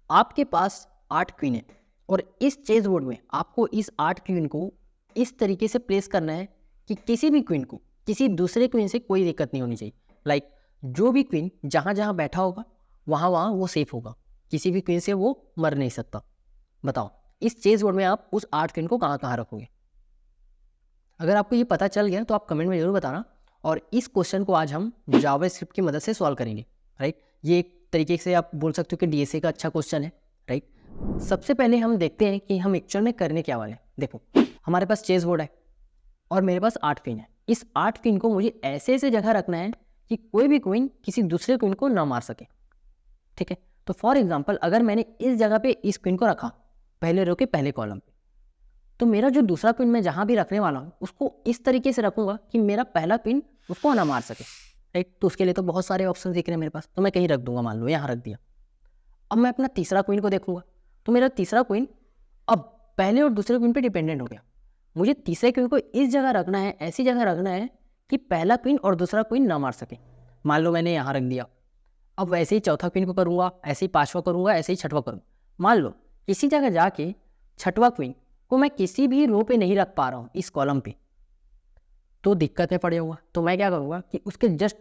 आपके पास 8 क्वीन है और इस चेस बोर्ड में आपको इस 8 क्वीन को इस तरीके से प्लेस करना है कि किसी भी क्वीन को किसी दूसरे क्वीन से कोई दिक्कत नहीं होनी चाहिए। लाइक जो भी क्वीन जहाँ जहाँ बैठा होगा वहाँ वहाँ वो सेफ होगा, किसी भी क्वीन से वो मर नहीं सकता। बताओ इस चेस बोर्ड में आप उस 8 क्वीन को कहाँ कहाँ रखोगे? अगर आपको ये पता चल गया तो आप कमेंट में जरूर बताना। और इस क्वेश्चन को आज हम जावास्क्रिप्ट की मदद से सॉल्व करेंगे, राइट। ये एक तरीके से आप बोल सकते हो कि डीएसए का अच्छा क्वेश्चन है, राइट। सबसे पहले हम देखते हैं कि हम एक्चुअल में करने क्या वाले हैं। देखो हमारे पास चेस बोर्ड है और मेरे पास 8 क्वीन है। इस 8 क्वीन को मुझे ऐसे ऐसे जगह रखना है कि कोई भी क्वीन किसी दूसरे क्वीन को ना मार सके, ठीक है। तो फॉर एग्जाम्पल अगर मैंने इस जगह पे इस क्वीन को रखा पहले रो के पहले कॉलम पे, तो मेरा जो दूसरा क्वीन मैं जहाँ भी रखने वाला हूँ उसको इस तरीके से रखूंगा कि मेरा पहला क्वीन उसको ना मार सके, राइट। तो उसके लिए तो बहुत सारे ऑप्शन दिख रहे हैं मेरे पास, तो मैं कहीं रख दूंगा, मान लो यहाँ रख दिया। अब मैं अपना तीसरा क्वीन को देखूंगा तो मेरा तीसरा क्वीन अब पहले और दूसरे क्वीन पे डिपेंडेंट हो गया। मुझे तीसरे क्वीन को इस जगह रखना है, ऐसी जगह रखना है कि पहला क्वीन और दूसरा क्वीन ना मार सके। मान लो मैंने यहाँ रख दिया। अब वैसे ही चौथा क्वीन को करूँगा, ऐसे ही पाँचवा करूँगा, ऐसे ही छठवा करूँगा। मान लो किसी जगह जाके छठवा क्वीन को मैं किसी भी रो पे नहीं रख पा रहा हूँ इस कॉलम पे, तो दिक्कत में पड़ जाऊँगा। तो मैं क्या करूँगा कि उसके जस्ट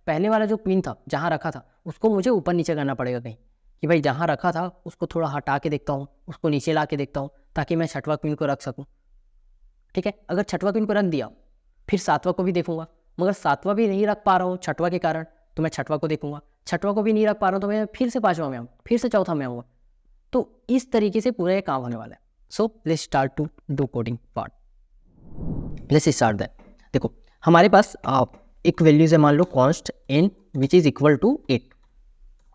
पहले वाला जो क्वीन था जहाँ रखा था उसको मुझे ऊपर नीचे करना पड़ेगा कहीं, कि भाई जहाँ रखा था उसको थोड़ा हटा के देखता हूँ, उसको नीचे ला के देखता हूँ ताकि मैं छठवा क्वीन को रख सकूँ, ठीक है। अगर छठवा क्वीन को रख दिया फिर सातवां को भी देखूंगा, मगर सातवां भी नहीं रख पा रहा हूँ छठवा के कारण, तो मैं छठवा को देखूंगा। छठवा को भी नहीं रख पा रहा हूँ तो मैं फिर से पाँचवा में आऊँ, फिर से चौथा में आऊँगा। तो इस तरीके से पूरा ये काम होने वाला है। So let's start to do coding part. Let's start that. देखो हमारे पास एक वैल्यूज है, मान लो const n which is equal to 8,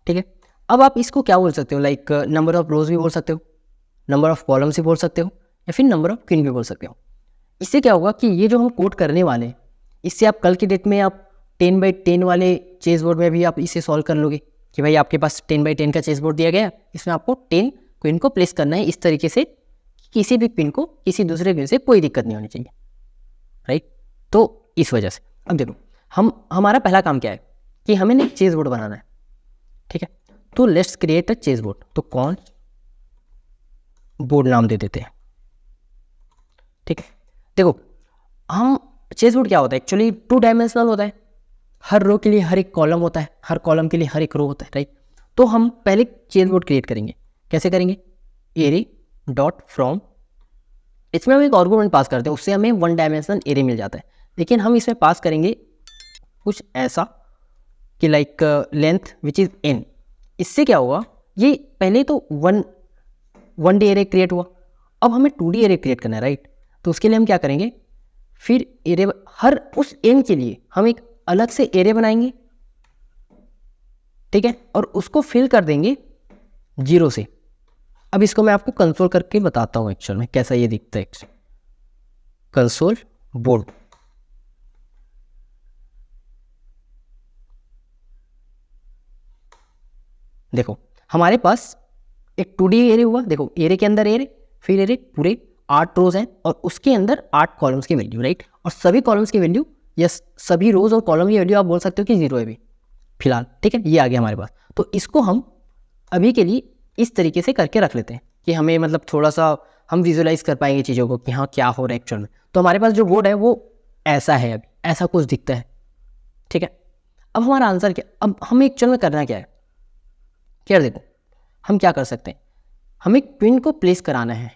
ठीक है। अब आप इसको क्या बोल सकते हो, लाइक नंबर ऑफ रोज भी बोल सकते हो, नंबर ऑफ कॉलम्स भी बोल सकते हो, या फिर नंबर ऑफ क्वीन भी बोल सकते हो। इससे क्या होगा कि ये जो हम कोड करने वाले हैं इससे आप कल की डेट में आप 10x10 वाले चेस बोर्ड में भी आप इसे सॉल्व कर लोगे कि भाई आपके पास 10x10 का चेस बोर्ड दिया गया, इसमें आपको 10 क्वीन को प्लेस करना है इस तरीके से किसी भी क्वीन को किसी दूसरे क्वीन से कोई दिक्कत नहीं होनी चाहिए, राइट। तो इस वजह से अब देखो हमारा पहला काम क्या है कि हमें एक चेस बोर्ड बनाना है, ठीक है। तो let's create a chess board. तो कौन बोर्ड नाम दे देते हैं, ठीक है। देखो हम चेस बोर्ड क्या होता है एक्चुअली 2 डायमेंशनल होता है, हर रो के लिए हर एक कॉलम होता है, हर कॉलम के लिए हर एक रो होता है, राइट। तो हम पहले चेस बोर्ड क्रिएट करेंगे। कैसे करेंगे? एरे डॉट फ्रॉम, इसमें हम एक आर्गुमेंट पास करते हैं, उससे हमें 1 डायमेंशनल एरे मिल जाता है। लेकिन हम इसमें पास करेंगे कुछ ऐसा कि like length which is n। इससे क्या हुआ, ये पहले तो 1D एरे क्रिएट हुआ, अब हमें 2D एरे क्रिएट करना है, राइट। तो उसके लिए हम क्या करेंगे, फिर एरे हर उस n के लिए हम एक अलग से एरे बनाएंगे, ठीक है, और उसको फिल कर देंगे 0 से। अब इसको मैं आपको कंसोल करके बताता हूँ एक्चुअल में कैसा ये दिखता है। कंसोल बोर्ड, देखो हमारे पास एक 2D एरे हुआ। देखो एरे के अंदर एरे, फिर एरे पूरे 8 रोज हैं और उसके अंदर 8 कॉलम्स की वैल्यू, राइट। और सभी कॉलम्स की वैल्यू या सभी रोज और कॉलम की वैल्यू आप बोल सकते हो कि 0 है अभी फिलहाल, ठीक है। ये आ गया हमारे पास। तो इसको हम अभी के लिए इस तरीके से करके रख लेते हैं कि हमें मतलब थोड़ा सा हम विजुअलाइज कर पाएंगे चीज़ों को कि हाँ क्या हो रहा है एक्चुअल में। तो हमारे पास जो बोर्ड है वो ऐसा है, अभी ऐसा कुछ दिखता है, ठीक है। अब हमारा आंसर क्या, अब हमें एक्चुअल में करना क्या है, क्या देखो हम क्या कर सकते हैं, हमें क्वीन को प्लेस कराना है।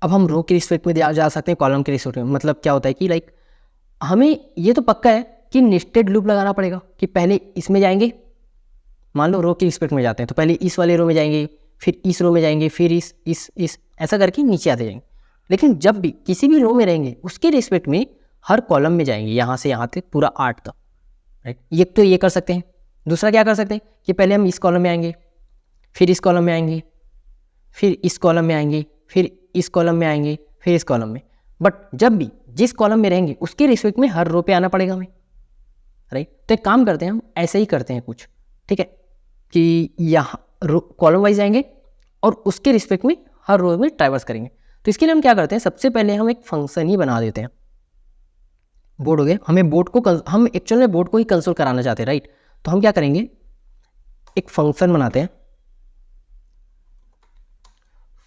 अब हम रो के रिस्पेक्ट में जा सकते हैं, कॉलम के रिस्पेक्ट में। मतलब क्या होता है कि लाइक हमें ये तो पक्का है कि नेस्टेड लूप लगाना पड़ेगा कि पहले इसमें जाएंगे, मान लो रो के रिस्पेक्ट में जाते हैं तो पहले इस वाले रो में जाएंगे, फिर इस रो में जाएंगे, फिर इस ऐसा करके नीचे आते जाएंगे। लेकिन जब भी किसी भी रो में रहेंगे उसके रिस्पेक्ट में हर कॉलम में जाएंगे, यहाँ से यहाँ तक पूरा 8 तक, राइट। ये तो ये कर सकते हैं। दूसरा क्या कर सकते हैं कि पहले हम इस कॉलम में आएंगे, फिर इस कॉलम में आएंगे, फिर इस कॉलम में आएंगे, फिर इस कॉलम में आएंगे, फिर इस कॉलम में। बट जब भी जिस कॉलम में रहेंगे उसके रिस्पेक्ट में हर रो पे आना पड़ेगा हमें, राइट। तो एक काम करते हैं, हम ऐसे ही करते हैं कुछ, ठीक है, कि यहाँ कॉलम वाइज आएंगे और उसके रिस्पेक्ट में हर रो में ट्राइवर्स करेंगे। तो इसके लिए हम क्या करते हैं, सबसे पहले हम एक फंक्शन ही बना देते हैं। बोर्ड हो गया, हमें बोर्ड को हम एक्चुअल में बोर्ड को ही कंसोल कराना चाहते हैं, राइट। तो हम क्या करेंगे, एक फंक्शन बनाते हैं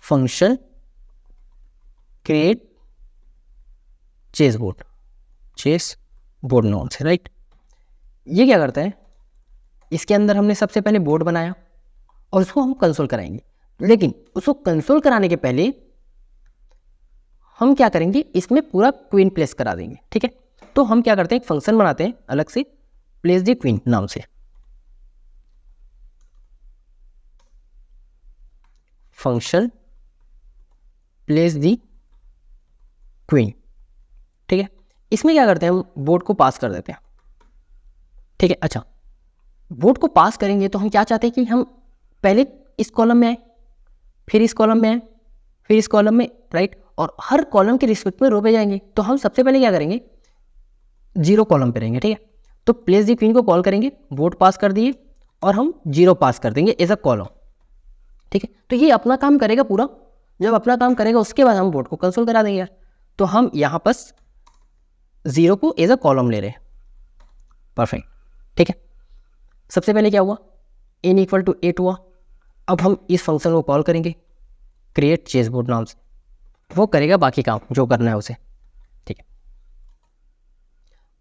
फंक्शन क्रिएट चेस बोर्ड नाम से, राइट। ये क्या करता है, इसके अंदर हमने सबसे पहले बोर्ड बनाया और उसको हम कंसोल कराएंगे, लेकिन उसको कंसोल कराने के पहले हम क्या करेंगे, इसमें पूरा क्वीन प्लेस करा देंगे, ठीक है। तो हम क्या करते हैं, एक फंक्शन बनाते हैं अलग से, प्लेस द क्वीन नाम से। फंक्शन प्लेस द क्वीन, ठीक है। इसमें क्या करते हैं, हम बोर्ड को पास कर देते हैं, ठीक है। अच्छा, बोर्ड को पास करेंगे तो हम क्या चाहते हैं कि हम पहले इस कॉलम में आए, फिर इस कॉलम में आए, फिर इस कॉलम में, राइट। और हर कॉलम के रिस्पेक्ट में रो पे जाएंगे। तो हम सबसे पहले क्या करेंगे, 0 कॉलम पे रहेंगे, ठीक है। तो प्लेस द क्वीन को कॉल करेंगे, बोर्ड पास कर दिए और हम 0 पास कर देंगे एज अ कॉलम, ठीक है। तो ये अपना काम करेगा पूरा। जब अपना काम करेगा उसके बाद हम बोर्ड को कंसोल करा देंगे यार। तो हम यहाँ पर 0 को एज अ कॉलम ले रहे हैं, परफेक्ट, ठीक है। सबसे पहले क्या हुआ, n = 8 हुआ। अब हम इस फंक्शन को कॉल करेंगे क्रिएट चेस बोर्ड नाम से, वो करेगा बाकी काम जो करना है उसे, ठीक है।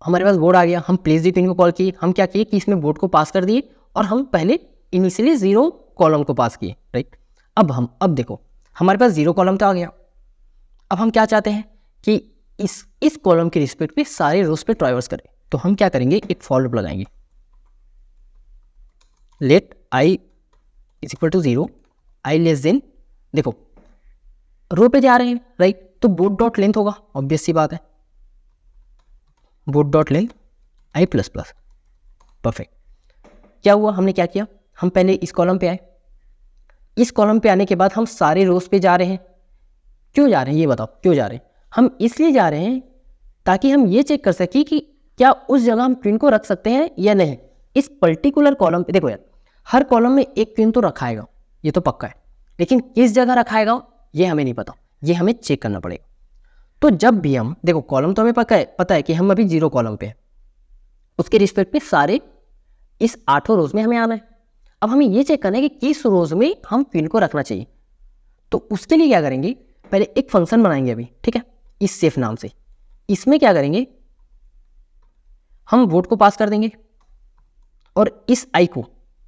हमारे पास बोर्ड आ गया, हम प्लेस द क्वीन को कॉल किए, हम क्या किए कि इसमें बोर्ड को पास कर दिए और हम पहले इनिशियली 0 कॉलम को पास किए, राइट। अब देखो हमारे पास 0 कॉलम तो आ गया। अब हम क्या चाहते हैं कि इस कॉलम के रिस्पेक्ट पे सारे रोज पे ट्राइवर्स करें। तो हम क्या करेंगे, एक फॉर लूप लगाएंगे, लेट i = 0, i <, देखो रो पे जा रहे हैं, राइट। तो बोर्ड डॉट लेंथ होगा, ऑब्वियस सी बात है, board dot length i++, perfect. क्या हुआ, हमने क्या किया, हम पहले इस कॉलम पे आए, इस कॉलम पे आने के बाद हम सारे रोज पे जा रहे हैं। क्यों जा रहे हैं ये बताओ, क्यों जा रहे हैं? हम इसलिए जा रहे हैं ताकि हम ये चेक कर सकें कि क्या उस जगह हम क्वीन को रख सकते हैं या नहीं। इस पर्टिकुलर कॉलम पे देखो यार, हर कॉलम में एक क्वीन तो रखाएगा, ये तो पक्का है, लेकिन किस जगह रखाएगा ये हमें नहीं पता, ये हमें चेक करना पड़ेगा। तो जब भी हम देखो, कॉलम तो हमें पता है कि हम अभी 0 कॉलम पे हैं, उसके रिस्पेक्ट में सारे इस 8 रोज में हमें आना है। अब हमें ये चेक करना है कि किस रोज में हम क्वीन को रखना चाहिए। तो उसके लिए क्या करेंगे, पहले एक फंक्शन बनाएंगे अभी, ठीक है, इस सेफ नाम से। इसमें क्या करेंगे, हम बोर्ड को पास कर देंगे और इस i को,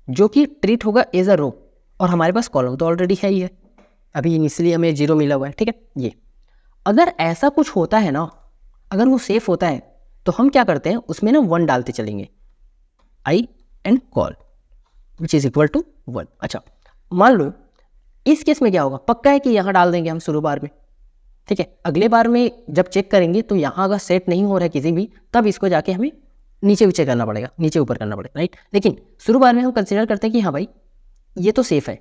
जो कि ट्रीट होगा एज अ रो, और हमारे पास कॉलम तो ऑलरेडी है ही है, अभी इनिशियली हमें 0 मिला हुआ है, ठीक है। ये अगर ऐसा कुछ होता है ना, अगर वो सेफ होता है तो हम क्या करते हैं, उसमें ना 1 डालते चलेंगे, i and col which is equal to 1। अच्छा, मान लो इस केस में क्या होगा, पक्का है कि यहाँ डाल देंगे हम शुरू बार में, ठीक है। अगले बार में जब चेक करेंगे तो यहाँ अगर सेट नहीं हो रहा है किसी भी, तब इसको जाके हमें नीचे ऊंचे करना पड़ेगा, नीचे ऊपर करना पड़ेगा, राइट। लेकिन शुरू बार में हम कंसिडर करते हैं कि हाँ भाई ये तो सेफ है,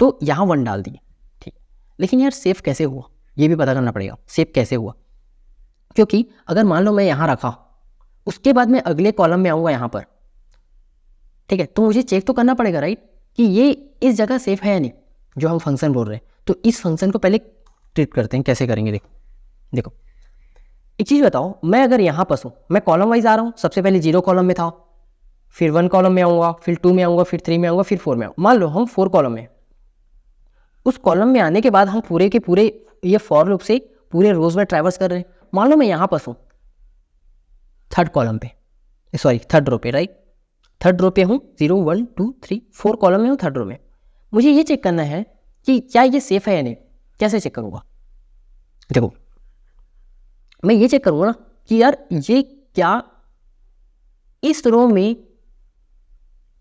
तो यहाँ 1 डाल दिए, ठीक। लेकिन यार सेफ कैसे हुआ ये भी पता करना पड़ेगा, सेफ कैसे हुआ। क्योंकि अगर मान लो मैं यहाँ रखा, उसके बाद मैं अगले कॉलम में आऊँगा यहाँ पर, ठीक है, तो मुझे चेक तो करना पड़ेगा, राइट, कि ये इस जगह सेफ है या नहीं, जो हम फंक्शन बोल रहे हैं। तो इस फंक्शन को पहले ट्रीट करते हैं, कैसे करेंगे देखो एक चीज़ बताओ, मैं अगर यहाँ पर हूँ, मैं कॉलम वाइज आ रहा हूँ, सबसे पहले 0 कॉलम में था, फिर 1 कॉलम में आऊँगा, फिर 2 में आऊँगा, फिर 3 में आऊँगा, फिर 4 में आऊँगा। मान लो हम 4 कॉलम में, उस कॉलम में आने के बाद हम पूरे के पूरे ये फॉर लूप से पूरे रोज में ट्रैवर्स कर रहे हैं। मान लो मैं यहाँ पर हूँ 3rd कॉलम पे, सॉरी 3rd रो पे, राइट, 3rd रो पे हूँ, 0 1 2 3 4 कॉलम में हूँ 3rd रो में। मुझे ये चेक करना है कि क्या ये सेफ है या नहीं। कैसे चेक करूँगा, देखो मैं ये चेक करूँगा ना कि यार ये क्या इस रो में,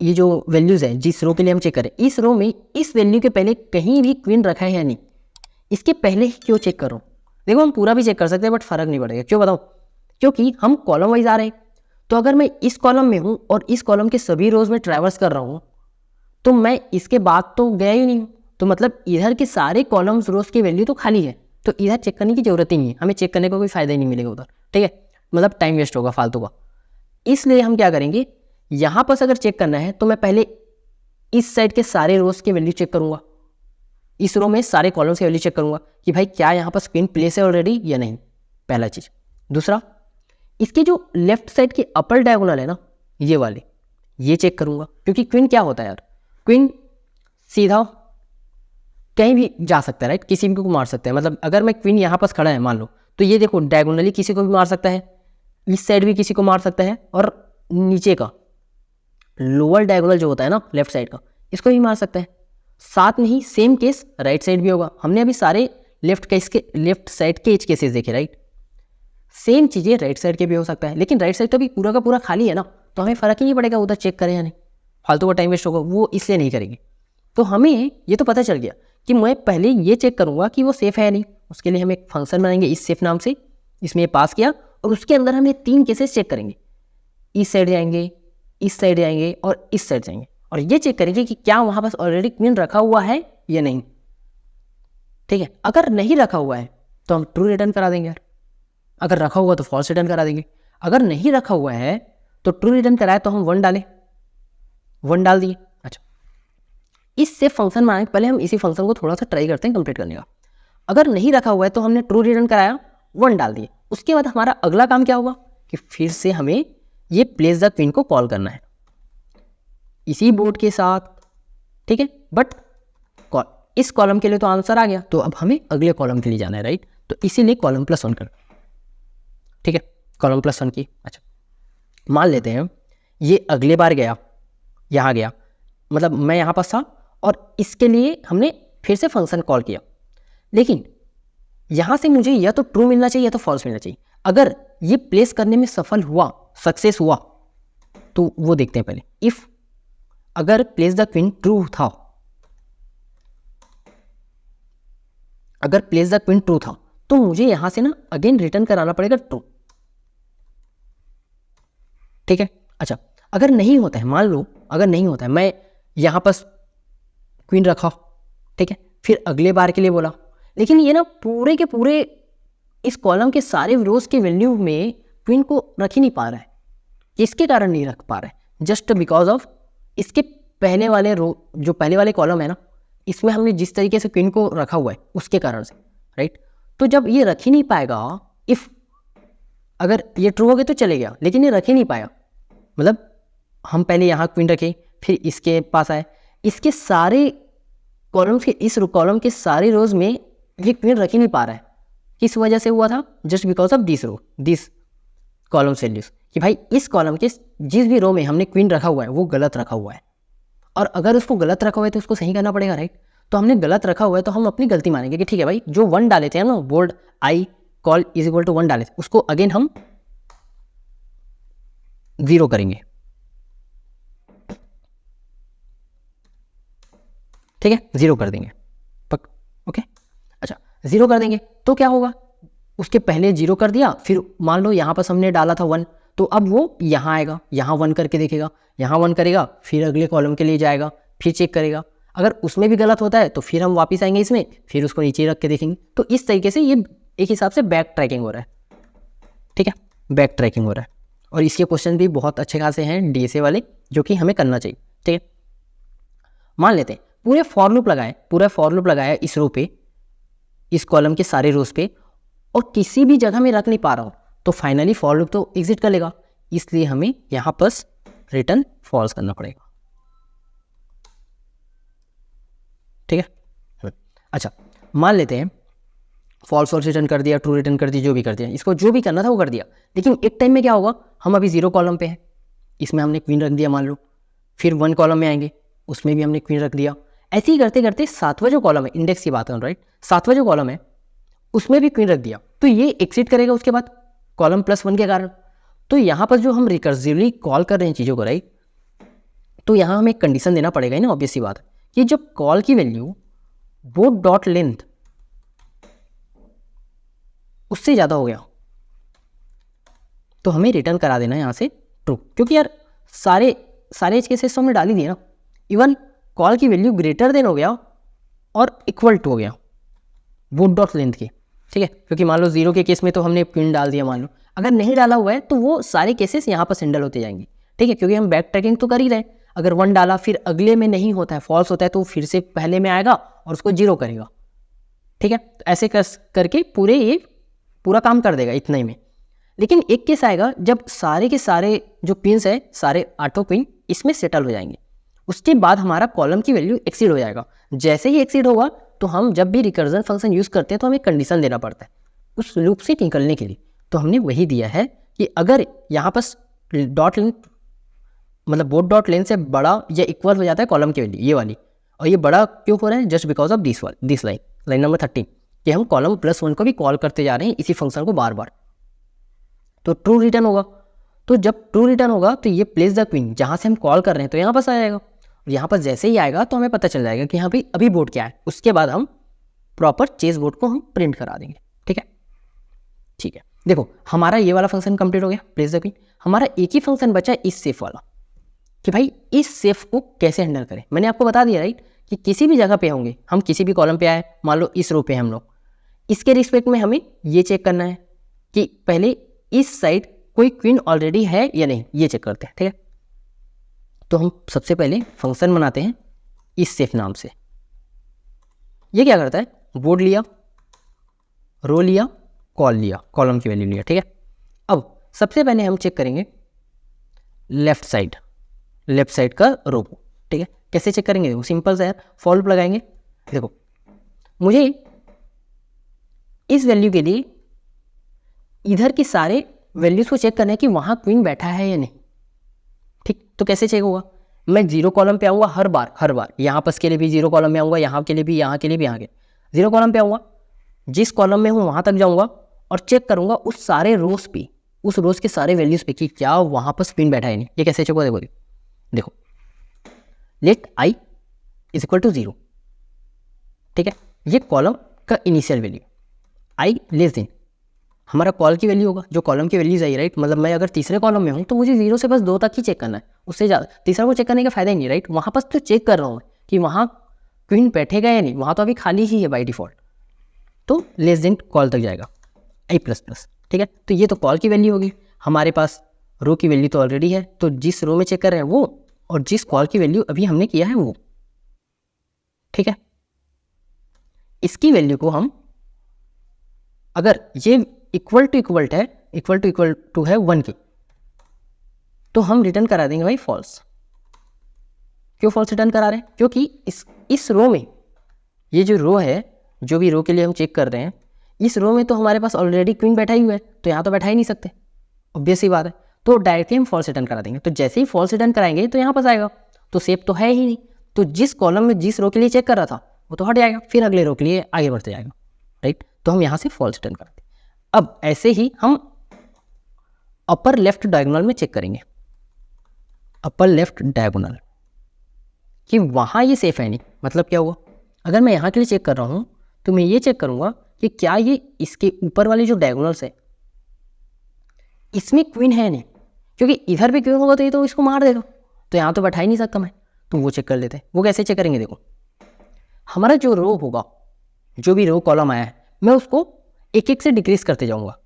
ये जो वैल्यूज़ है जिस रो के लिए हम चेक करें, इस रो में इस वैल्यू के पहले कहीं भी क्वीन रखा है या नहीं, इसके पहले ही क्यों चेक करो। देखो हम पूरा भी चेक कर सकते हैं बट फर्क नहीं पड़ेगा। क्यों बताओ, क्योंकि हम कॉलम वाइज आ रहे हैं। तो अगर मैं इस कॉलम में हूँ और इस कॉलम के सभी रोज में ट्रैवर्स कर रहा हूँ, तो मैं इसके बाद तो गया ही नहीं हूँ, तो मतलब इधर के सारे कॉलम्स रोज की वैल्यू तो खाली है, तो इधर चेक करने की जरूरत ही नहीं है, हमें चेक करने का कोई फायदा ही नहीं मिलेगा उधर, ठीक है, मतलब टाइम वेस्ट होगा फालतू का। इसलिए हम क्या करेंगे, यहाँ पर अगर चेक करना है तो मैं पहले इस साइड के सारे रोज की वैल्यू चेक करूँगा, इस रो में सारे कॉलम्स की वैल्यू चेक करूँगा कि भाई क्या यहाँ पर क्वीन प्लेस है ऑलरेडी या नहीं, पहला चीज़। दूसरा, इसके जो लेफ्ट साइड की अपर डायगोनल है ना, ये वाले, ये चेक करूँगा, क्योंकि क्वीन क्या होता है यार, क्वीन सीधा कहीं भी जा सकता है, राइट, किसी भी को मार सकता है। मतलब अगर मैं क्वीन यहाँ पास खड़ा है मान लो, तो ये देखो डायगोनली किसी को भी मार सकता है, इस साइड भी किसी को मार सकता है, और नीचे का लोअर डायगोनल जो होता है ना लेफ्ट साइड का, इसको भी मार सकता है। साथ में ही सेम केस राइट साइड भी होगा। हमने अभी सारे लेफ्ट साइड के एज केसेस देखे, राइट। सेम चीज़ें राइट साइड के भी हो सकता है, लेकिन राइट साइड तो अभी पूरा का पूरा खाली है ना, तो हमें फ़र्क ही नहीं पड़ेगा उधर चेक करें या नहीं, फालतू का टाइम वेस्ट होगा, वो इसलिए नहीं करेंगे। तो हमें ये तो पता चल गया कि मैं पहले ये चेक करूँगा कि वो सेफ़ है या नहीं। उसके लिए हम एक फंक्शन बनाएंगे इस सेफ नाम से, इसमें पास किया, और उसके अंदर हम ये 3 केसेस चेक करेंगे। इस साइड जाएंगे, इस साइड जाएंगे और इस साइड जाएंगे, और ये चेक करेंगे कि क्या वहाँ पास ऑलरेडी क्वीन रखा हुआ है या नहीं। ठीक है, अगर नहीं रखा हुआ है तो हम ट्रू रिटर्न करा देंगे यार, अगर रखा हुआ तो फॉल्स रिटर्न करा देंगे। अगर नहीं रखा हुआ है तो ट्रू रिटर्न कराए तो हम 1 डालें, 1 डाल दिए। अच्छा, इस सेफ फंक्शन में पहले हम इसी फंक्शन को थोड़ा सा ट्राई करते हैं कंप्लीट करने का। अगर नहीं रखा हुआ है तो हमने ट्रू रिटर्न कराया, 1 डाल दिए। उसके बाद हमारा अगला काम क्या होगा कि फिर से हमें ये प्लेस द क्वीन को कॉल करना है इसी बोर्ड के साथ। ठीक है, बट इस कॉलम के लिए तो आंसर आ गया, तो अब हमें अगले कॉलम के लिए जाना है, राइट। तो इसीलिए कॉलम +1 कर, ठीक है, कॉलम +1 की। अच्छा, मान लेते हैं ये अगले बार गया, यहाँ गया, मतलब मैं यहाँ पास था और इसके लिए हमने फिर से फंक्शन कॉल किया, लेकिन यहाँ से मुझे या तो ट्रू मिलना चाहिए या तो फॉल्स मिलना चाहिए। अगर ये प्लेस करने में सफल हुआ, सक्सेस हुआ, तो वो देखते हैं पहले। इफ अगर प्लेस द क्वीन ट्रू था, अगर प्लेस द क्वीन ट्रू था, तो मुझे यहां से ना अगेन रिटर्न कराना पड़ेगा ट्रू। ठीक है, अच्छा, अगर नहीं होता है, मान लो अगर नहीं होता है, मैं यहां पर क्वीन रखा, ठीक है, फिर अगले बार के लिए बोला, लेकिन ये ना पूरे के पूरे इस कॉलम के सारे रोज के वैल्यू में क्वीन को रख ही नहीं पा रहा है। किसके कारण नहीं रख पा रहा है? जस्ट बिकॉज ऑफ इसके पहले वाले रो, जो पहले वाले कॉलम है ना, इसमें हमने जिस तरीके से क्वीन को रखा हुआ है उसके कारण से, राइट। तो जब ये रख ही नहीं पाएगा, इफ अगर ये ट्रू हो गया तो चले गया, लेकिन ये रख ही नहीं पाया, मतलब हम पहले यहाँ क्वीन रखे, फिर इसके पास आए, इसके सारे कॉलम्स के, इस कॉलम के सारे रोज में ये क्वीन रख ही नहीं पा रहा है। किस वजह से हुआ था? Just because of this row, this column values, कि भाई इस कॉलम के जिस भी रो में हमने क्वीन रखा हुआ है वो गलत रखा हुआ है, और अगर उसको गलत रखा हुआ है तो उसको सही करना पड़ेगा, राइट। तो हमने गलत रखा हुआ है तो हम अपनी गलती मानेंगे कि ठीक है भाई, जो 1 डाले थे ना, bold I col is equal to 1 डाले थे, उसको अगेन हम 0 करेंगे। ठीक है, 0 कर देंगे, ओके। अच्छा, 0 कर देंगे तो क्या होगा, उसके पहले 0 कर दिया, फिर मान लो यहाँ पर हमने डाला था 1, तो अब वो यहाँ आएगा, यहाँ 1 करके देखेगा, यहाँ 1 करेगा, फिर अगले कॉलम के लिए जाएगा, फिर चेक करेगा। अगर उसमें भी गलत होता है तो फिर हम वापस आएंगे इसमें, फिर उसको नीचे रख के देखेंगे। तो इस तरीके से ये एक हिसाब से बैक ट्रैकिंग हो रहा है। ठीक है, बैक ट्रैकिंग हो रहा है, और इसके क्वेश्चन भी बहुत अच्छे खासे हैं DSA वाले, जो कि हमें करना चाहिए। ठीक है, मान लेते हैं पूरे फॉर लूप लगाए, पूरा फॉर लूप लगाया इस रो पे, इस कॉलम के सारे रोज पे, और किसी भी जगह में रख नहीं पा रहा हूँ, तो फाइनली फॉर लूप तो एग्जिट कर लेगा, इसलिए हमें यहाँ पर रिटर्न फॉल्स करना पड़ेगा। ठीक है, अच्छा, मान लेते हैं फॉल्स रिटर्न कर दिया, ट्रू रिटर्न कर दिया, जो भी कर दिया, इसको जो भी करना था वो कर दिया, लेकिन एक टाइम में क्या होगा, हम अभी 0 कॉलम पे हैं, इसमें हमने क्वीन रख दिया मान लो, फिर 1 कॉलम में आएंगे, उसमें भी हमने क्वीन रख दिया। ऐसे ही करते करते 7वां जो कॉलम है, इंडेक्स की बात करूँ, राइट, 7वां जो कॉलम है उसमें भी क्वीन रख दिया, तो ये एक्सिट करेगा उसके बाद कॉलम +1 के कारण। तो यहाँ पर जो हम रिकर्सिवली कॉल कर रहे हैं चीज़ों को, राइट, तो यहाँ हमें एक कंडीशन देना पड़ेगा ना, ऑब्वियस सी बात है, कि जब कॉल की वैल्यू वो डॉट लेंथ उससे ज़्यादा हो गया तो हमें रिटर्न करा देना यहाँ से ट्रू, क्योंकि यार सारे एज केसेस हमने डाल ही दिए ना। इवन कॉल की वैल्यू ग्रेटर देन हो गया और इक्वल टू हो गया वो डॉट लेंथ की। ठीक है, क्योंकि मान लो 0 के केस में तो हमने क्वीन डाल दिया, मान लो अगर नहीं डाला हुआ है तो वो सारे केसेस यहाँ पर सेंडल होते जाएंगे। ठीक है, क्योंकि हम बैक ट्रैकिंग तो कर ही रहे हैं। अगर 1 डाला फिर अगले में नहीं होता है, फॉल्स होता है, तो फिर से पहले में आएगा और उसको 0 करेगा। ठीक है, तो ऐसे करके पूरा काम कर देगा इतना ही में। लेकिन एक केस आएगा जब सारे के सारे जो क्वींस है, सारे 8 क्वीन इसमें सेटल हो जाएंगे, उसके बाद हमारा कॉलम की वैल्यू एक्सीड हो जाएगा। जैसे ही एक्सीड होगा तो हम जब भी रिकर्जन फंक्शन यूज़ करते हैं तो हमें कंडीशन देना पड़ता है उस लूप से निकलने के लिए। तो हमने वही दिया है कि अगर यहाँ पर डॉट लेंथ मतलब बोथ डॉट लेंथ से बड़ा या इक्वल हो जाता है कॉलम की वैल्यू ये वाली, और ये बड़ा क्यों हो रहा है, just because of this line number 13 कि हम कॉलम +1 को भी कॉल करते जा रहे हैं इसी फंक्शन को बार बार, तो ट्रू रिटर्न होगा। तो जब ट्रू रिटर्न होगा तो ये प्लेस द क्वीन जहाँ से हम कॉल कर रहे हैं तो यहाँ पास आ जाएगा, और यहाँ पर जैसे ही आएगा तो हमें पता चल जाएगा कि यहाँ पे अभी बोर्ड क्या है। उसके बाद हम प्रॉपर चेस बोर्ड को हम प्रिंट करा देंगे। ठीक है, देखो हमारा ये वाला फंक्शन कंप्लीट हो गया प्लेस द क्वीन। हमारा एक ही फंक्शन बचा इस सेफ वाला कि भाई इस सेफ को कैसे हैंडल करें। मैंने आपको बता दिया राइट कि किसी भी जगह पे होंगे, हम किसी भी कॉलम पे आए, मान लो इस रो पे हम लोग, इसके रिस्पेक्ट में हमें ये चेक करना है कि पहले इस साइड कोई क्वीन ऑलरेडी है या नहीं, ये चेक करते हैं। ठीक है, तो हम सबसे पहले फंक्शन बनाते हैं इस सेफ नाम से। ये क्या करता है, बोर्ड लिया, रो लिया, कॉल लिया, कॉलम की वैल्यू लिया। ठीक है, अब सबसे पहले हम चेक करेंगे लेफ्ट साइड का रो को। ठीक है, कैसे चेक करेंगे, वो सिंपल सा है, फॉर लूप लगाएंगे। देखो मुझे इस वैल्यू के लिए इधर के सारे वैल्यूज को चेक करना है कि वहाँ क्वीन बैठा है या नहीं। ठीक, तो कैसे चेक होगा, मैं 0 कॉलम पे आऊँगा हर बार, यहाँ पर के लिए भी 0 कॉलम में आऊँगा, यहाँ के लिए भी, यहाँ के लिए भी, यहाँ के 0 कॉलम पे आऊँगा, जिस कॉलम में हूँ वहाँ तक जाऊँगा और चेक करूँगा उस सारे रोज पे, उस रोज के सारे वैल्यूज पे कि क्या वहाँ पर क्वीन बैठा है नहीं। ये कैसे चेक होगा, देखो let i is equal to 0। ठीक है, ये कॉलम का initial value, i less than हमारा कॉल की वैल्यू होगा, जो कॉलम की वैल्यूज आई राइट। मतलब मैं अगर तीसरे कॉलम में हूँ तो मुझे 0 से बस 2 तक ही चेक करना है, उससे ज़्यादा तीसरा को चेक करने का फायदा ही नहीं राइट। वहाँ पर तो चेक कर रहा हूँ कि वहाँ क्वीन बैठेगा या नहीं, वहाँ तो अभी खाली ही है बाई डिफॉल्ट, तो लेस देन कॉल तक जाएगा i++। ठीक है, तो ये तो कॉल की वैल्यू होगी, हमारे पास रो की वैल्यू तो ऑलरेडी है, तो जिस रो में चेक कर रहे हैं वो, और जिस कॉल की वैल्यू अभी हमने किया है वो। ठीक है, इसकी वैल्यू को हम, अगर ये इक्वल टू है 1 की, तो हम रिटर्न करा देंगे भाई फॉल्स। क्यों फॉल्स रिटर्न करा रहे हैं, क्योंकि इस रो में, ये जो रो है, जो भी रो के लिए हम चेक कर रहे हैं, इस रो में तो हमारे पास ऑलरेडी क्वीन बैठा ही हुआ है, तो यहाँ तो बैठा ही नहीं सकते, ऑब्वियस सी बात है। तो डायरेक्टली हम फॉल्स रिटर्न करा देंगे। तो जैसे ही फॉल्स रिटर्न कराएंगे तो यहाँ पास आएगा, तो सेफ तो है ही नहीं, तो जिस कॉलम में जिस रो के लिए चेक कर रहा था वो तो हट जाएगा, फिर अगले रो के लिए आगे बढ़ते जाएगा राइट। तो हम यहाँ से फॉल्स रिटर्न कराते हैं। अब ऐसे ही हम अपर लेफ्ट डायगोनल में चेक करेंगे, अपर लेफ्ट डायगोनल, कि वहाँ ये सेफ है नहीं। मतलब क्या हुआ, अगर मैं यहाँ के लिए चेक कर रहा हूँ तो मैं ये चेक करूँगा कि क्या ये इसके ऊपर वाले जो डायगोनल्स है इसमें क्वीन है नहीं, क्योंकि इधर भी क्वीन होगा तो ये तो इसको मार देगा, तो यहाँ तो बैठा ही नहीं सकता मैं, तो वो चेक कर लेते हैं। वो कैसे चेक करेंगे, देखो हमारा जो रो होगा, जो भी रो कॉलम आया है, मैं उसको एक एक से डिक्रीज करते जाऊँगा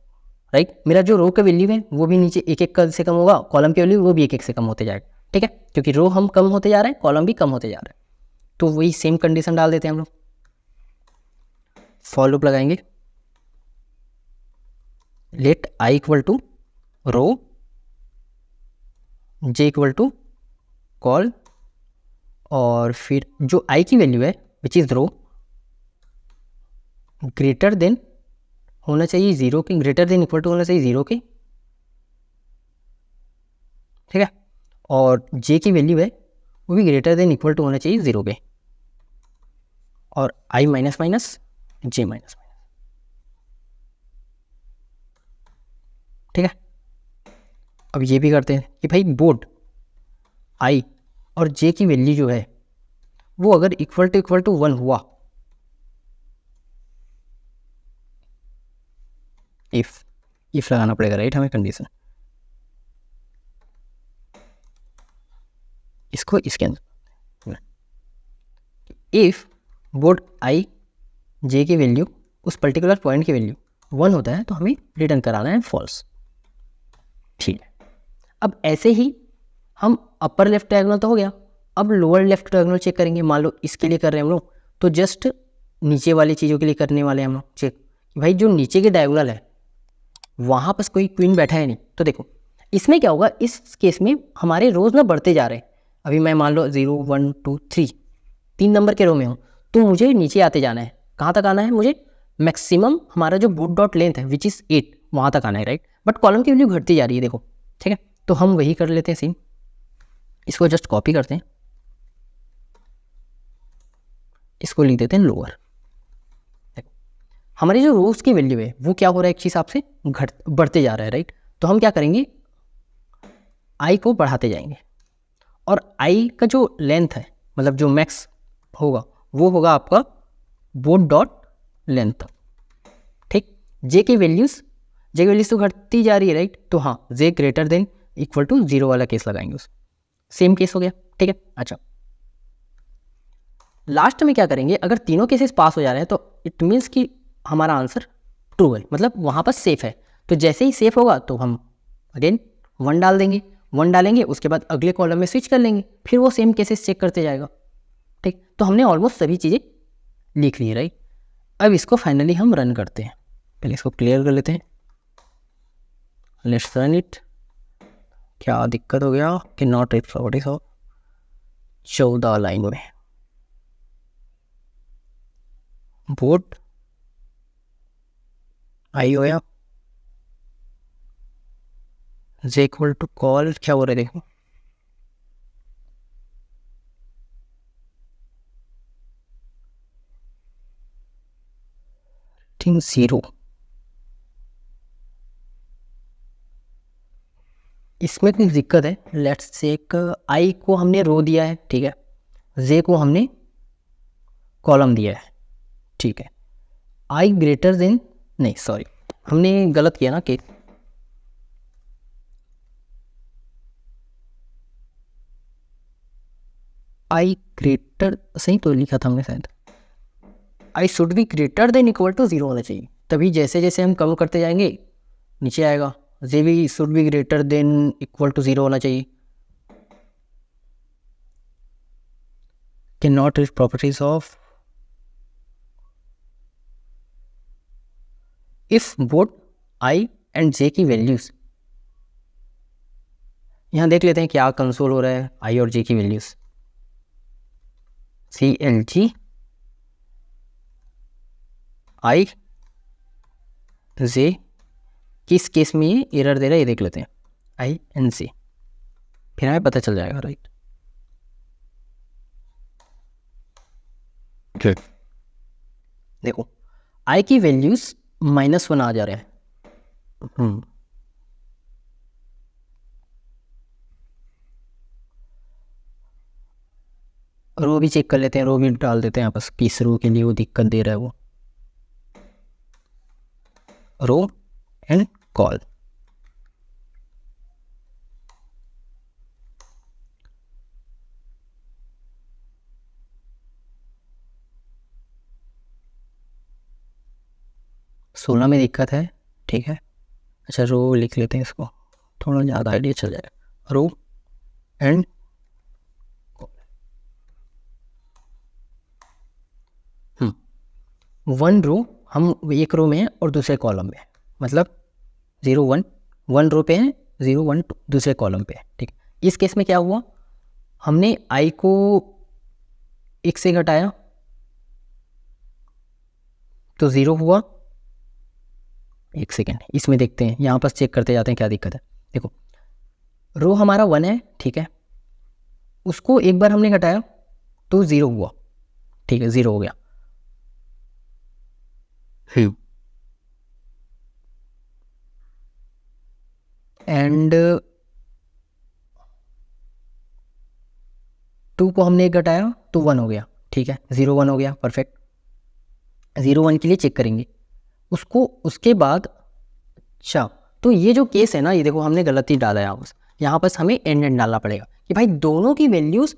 राइट। मेरा जो रो का वैल्यू है वो भी नीचे एक एक से कम होगा, कॉलम की वैल्यू वो भी एक एक से कम होते जाएगा। ठीक है, क्योंकि रो हम कम होते जा रहे हैं, कॉलम भी कम होते जा रहे हैं, तो वही सेम कंडीशन डाल देते हैं हम लोग। फॉर लूप लगाएंगे, let i equal to row, j equal to col, और फिर जो i की वैल्यू है which is row greater than होना चाहिए 0 के, ग्रेटर देन इक्वल टू होना चाहिए 0 के। ठीक है, और j की वैल्यू है वो भी ग्रेटर देन इक्वल टू होना चाहिए 0 पे, और i minus minus j minus. ठीक है, अब ये भी करते हैं कि भाई बोर्ड i और j की वैल्यू जो है वो अगर इक्वल टू 1 हुआ, इफ लगाना पड़ेगा राइट हमें कंडीशन, इसको इसके अंदर, इफ बोर्ड i j की वैल्यू उस पर्टिकुलर पॉइंट की वैल्यू 1 होता है तो हमें रिटर्न कराना है फॉल्स। ठीक है, अब ऐसे ही हम अपर लेफ्ट डायगोनल तो हो गया, अब लोअर लेफ्ट डायगोनल चेक करेंगे। मान लो इसके लिए कर रहे हैं हम लोग, तो जस्ट नीचे वाली चीज़ों के लिए करने वाले हैं हम लोग चेक, भाई जो नीचे के डायगोनल है वहाँ पर कोई क्वीन बैठा है नहीं। तो देखो इसमें क्या होगा, इस केस में हमारे रोज ना बढ़ते जा रहे हैं, अभी मैं मान लो 0 1 2 3 3 नंबर के रो में हूँ, तो मुझे नीचे आते जाना है। कहाँ तक आना है? मुझे मैक्सिमम हमारा जो बूट डॉट लेंथ है विच इज़ 8 वहाँ तक आना है, राइट। बट कॉलम की वैल्यू घटती जा रही है, देखो, ठीक है। तो हम वही कर लेते हैं सेम, इसको जस्ट कॉपी करते हैं, इसको लिख देते हैं लोअर। हमारी जो रोज की वैल्यू है वो क्या हो रहा है, एक हिसाब से बढ़ते जा रहा है, राइट। तो हम क्या करेंगे, आई को बढ़ाते जाएंगे, और आई का जो लेंथ है, मतलब जो मैक्स होगा वो होगा आपका बोट डॉट लेंथ, ठीक। जे की वैल्यूज तो घटती जा रही है, राइट। तो हाँ, जे ग्रेटर देन इक्वल टू 0 वाला केस लगाएंगे, उस सेम केस हो गया, ठीक है। अच्छा, लास्ट में क्या करेंगे, अगर तीनों केसेस पास हो जा रहे हैं तो इट मीन्स कि हमारा आंसर ट्रू है, मतलब वहाँ पर सेफ है। तो जैसे ही सेफ होगा तो हम अगेन 1 डाल देंगे, 1 डालेंगे, उसके बाद अगले कॉलम में स्विच कर लेंगे, फिर वो सेम केसेस चेक करते जाएगा, ठीक। तो हमने ऑलमोस्ट सभी चीज़ें लिख ली है, राइट। अब इसको फाइनली हम रन करते हैं, पहले इसको क्लियर कर लेते हैं, लेट्स रन इट। क्या दिक्कत हो गया कि not reach properties of 14 line में बोट आई हो या जे इक्वल टू कॉल, क्या हो रहा है देखो, थिंग 0, इसमें कुछ दिक्कत है। लेट्स चेक, आई को हमने रो दिया है, ठीक है, जे को हमने कॉलम दिया है, ठीक है। आई ग्रेटर देन, नहीं सॉरी, हमने गलत किया ना कि आई ग्रेटर, सही तो लिखा था हमने शायद, I should be greater than equal to 0 होना चाहिए, तभी जैसे जैसे हम कम करते जाएंगे नीचे आएगा। जे भी should be greater than equal to 0 होना चाहिए। Can not reach properties of if both I and J की वैल्यूज, यहाँ देख लेते हैं क्या कंसोल हो रहा है, आई और जे की वैल्यूज, CLG आई जे, किस केस में ये एरर दे रहा है ये देख लेते हैं, आई एंड जे, फिर हमें पता चल जाएगा, राइट। देखो आई की वैल्यूज -1 आ जा रहे हैं, रो भी चेक कर लेते हैं, रो भी डाल देते हैं आपस, किस रो के लिए वो दिक्कत दे रहा है, वो रो एंड कॉल। सोलह में दिक्कत है, ठीक है। अच्छा, रो लिख लेते हैं, इसको थोड़ा ज़्यादा आइडिया चल जाएगा, रो एंड 1 रो, हम एक रो में हैं और दूसरे कॉलम में, मतलब 0 1 1 रो पे हैं, 0 1 2 दूसरे कॉलम पे है, ठीक। इस केस में क्या हुआ, हमने आई को 1 से घटाया तो 0 हुआ। एक सेकेंड, इसमें देखते हैं, यहाँ पर चेक करते जाते हैं क्या दिक्कत है। देखो रो हमारा 1 है, ठीक है, उसको एक बार हमने घटाया तो 0 हुआ, ठीक है, 0 हो गया। एंड 2 को हमने एक घटाया तो 1 हो गया, ठीक है, 0 1 हो गया, परफेक्ट। 0 1 के लिए चेक करेंगे उसको, उसके बाद अच्छा, तो ये जो केस है ना, ये देखो हमने गलती डाला है, यहाँ पर हमें एंड डालना पड़ेगा कि भाई दोनों की वैल्यूज़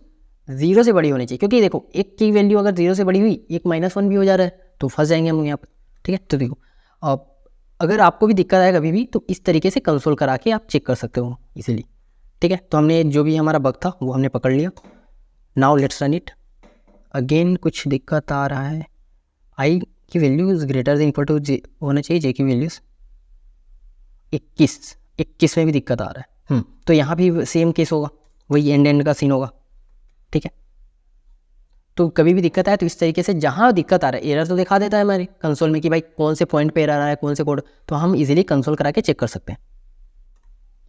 0 से बड़ी होनी चाहिए, क्योंकि देखो एक की वैल्यू अगर 0 से बड़ी हुई, एक -1 भी हो जा रहा है तो फंस जाएंगे हम यहाँ पर, ठीक है। तो देखो अब अगर आपको भी दिक्कत आए कभी भी तो इस तरीके से कंसोल करा के आप चेक कर सकते हो इजीली, ठीक है। तो हमने जो भी हमारा बग था वो हमने पकड़ लिया। Now let's run it again, कुछ दिक्कत आ रहा है, आई की values greater than equal to J होना चाहिए, जे की वैल्यूज़ 21 में भी दिक्कत आ रहा है, तो यहाँ भी सेम केस होगा, वही एंड का सीन होगा, ठीक है। तो कभी भी दिक्कत आए तो इस तरीके से जहाँ दिक्कत आ रहा है, एरर तो दिखा देता है हमारे कंसोल में कि भाई कौन से पॉइंट पे एरर आ रहा है, कौन से कोड, तो हम इजीली कंसोल करा के चेक कर सकते हैं।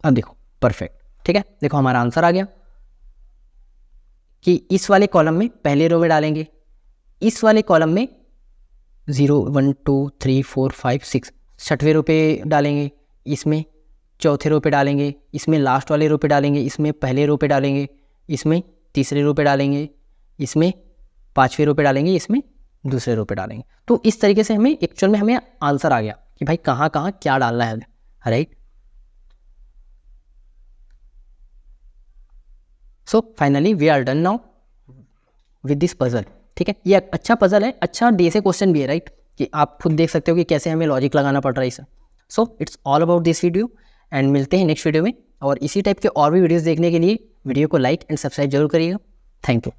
अब देखो परफेक्ट, ठीक है। देखो हमारा आंसर आ गया कि इस वाले कॉलम में पहले रो में डालेंगे, इस वाले कॉलम में 0 1 2 3 4 5 6 छठवें रो पे डालेंगे, इसमें चौथे रो पे डालेंगे, इसमें लास्ट वाले रो पे डालेंगे, इसमें पहले रो पे डालेंगे, इसमें तीसरे रो पे डालेंगे, इसमें पाँचवें रो पे डालेंगे, इसमें दूसरे रो पे डालेंगे। तो इस तरीके से हमें एक्चुअल में हमें आंसर आ गया कि भाई कहाँ कहाँ क्या डालना है, right. So finally we are done now with this puzzle, ठीक है। ये अच्छा पजल है, अच्छा डे से क्वेश्चन भी है, राइट, कि आप खुद देख सकते हो कि कैसे हमें लॉजिक लगाना पड़ रहा है इसे। So it's all about this video and मिलते हैं नेक्स्ट वीडियो में। और इसी टाइप के और भी वीडियोस देखने के लिए वीडियो को लाइक एंड सब्सक्राइब जरूर करिएगा। Thank you.